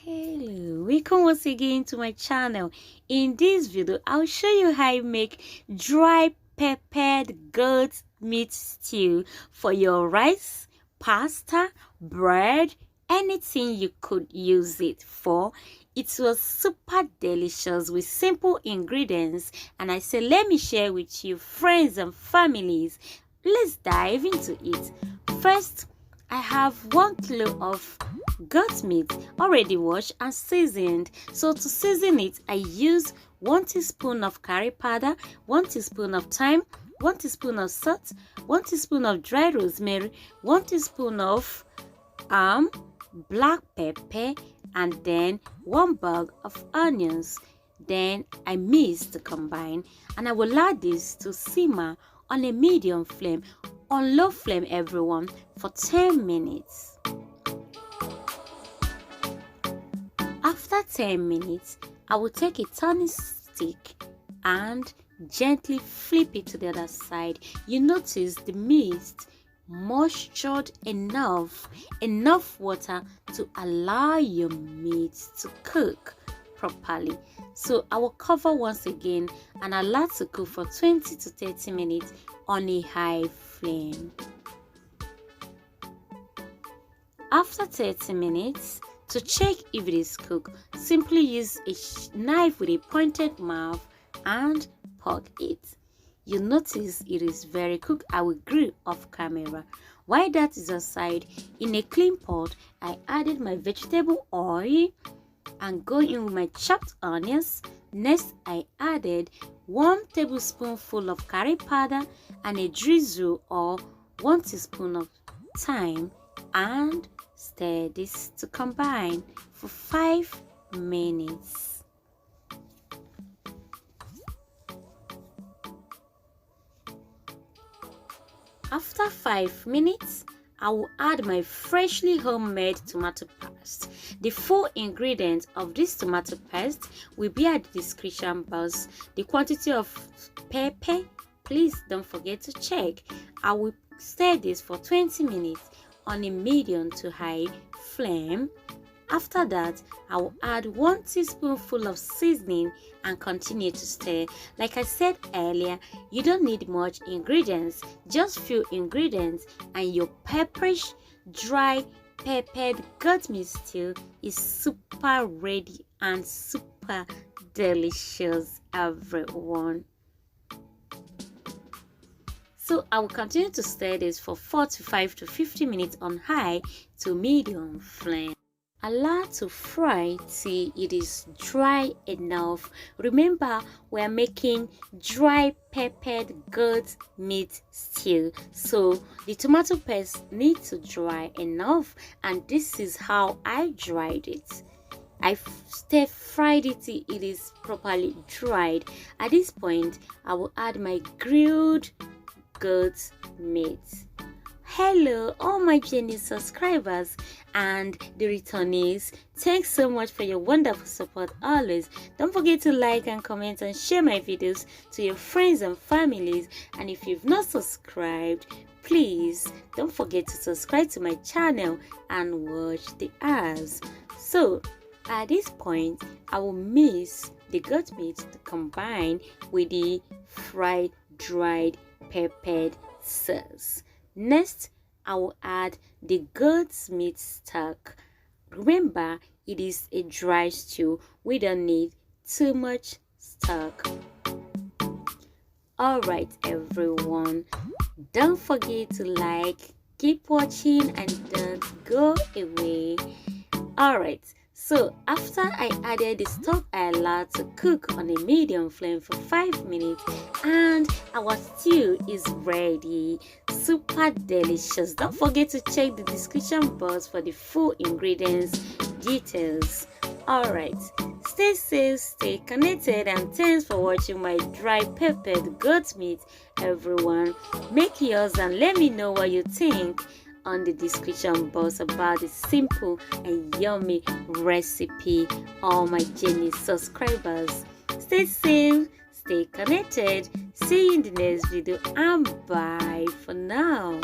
Hello, welcome once again to my channel. In this video I'll show you how I make dry peppered goat meat stew for your rice, pasta, bread, anything you could use it for. It was super delicious with simple ingredients, and I said let me share with you, friends and families. Let's dive into it. First, I have 1 kilo of goat meat already washed and seasoned. So to season it, I use 1 teaspoon of curry powder, 1 teaspoon of thyme, 1 teaspoon of salt, 1 teaspoon of dried rosemary, 1 teaspoon of black pepper, and then 1 bag of onions. Then I mix to combine, and I will allow this to simmer on a medium flame, on low flame everyone, for 10 minutes. After 10 minutes, I will take a turning stick and gently flip it to the other side. You notice the meat moistured enough water to allow your meat to cook properly. So I will cover once again and allow to cook for 20 to 30 minutes on a high flame. After 30 minutes, to check if it is cooked, simply use a knife with a pointed mouth and poke it. You notice it is very cooked. I will grill off camera. While that is aside, in a clean pot, I added my vegetable oil and go in with my chopped onions. Next, I added 1 tablespoonful of curry powder and a drizzle or 1 teaspoon of thyme, and stir this to combine for 5 minutes. After 5 minutes, I will add my freshly homemade tomato paste. The full ingredients of this tomato paste will be at the description box. The quantity of pepper, please don't forget to check. I will stir this for 20 minutes on a medium to high flame. After that, I will add 1 teaspoonful of seasoning and continue to stir. Like I said earlier, you don't need much ingredients, just few ingredients, and your pepperish, dry peppered goat meat stew is super ready and super delicious, everyone. So I will continue to stir this for 45 to 50 minutes on high to medium flame. Allow to fry till it is dry enough. Remember, we are making dry peppered goat meat stew, so the tomato paste needs to dry enough, and this is how I dried it. I stir fried it till it is properly dried. At this point, I will add my grilled goat meat. Hello all my genuine subscribers and the returnees, thanks so much for your wonderful support always. Don't forget to like and comment and share my videos to your friends and families, and if you've not subscribed, please don't forget to subscribe to my channel and watch the ads. So at this point, I will mix the goat meat to combine with the fried dried peppered sauce. Next, I will add the goat's meat stock. Remember, it is a dry stew. We don't need too much stock. Alright everyone, don't forget to like, keep watching, and don't go away. Alright, so after I added the stock, I allowed to cook on a medium flame for 5 minutes, and our stew is ready. Super delicious. Don't forget to check the description box for the full ingredients details. Alright, stay safe, stay connected, and thanks for watching my dry peppered goat meat, everyone. Make yours and let me know what you think on the description box about the simple and yummy recipe. All my genuine subscribers, stay safe, stay connected. See you in the next video, and bye for now.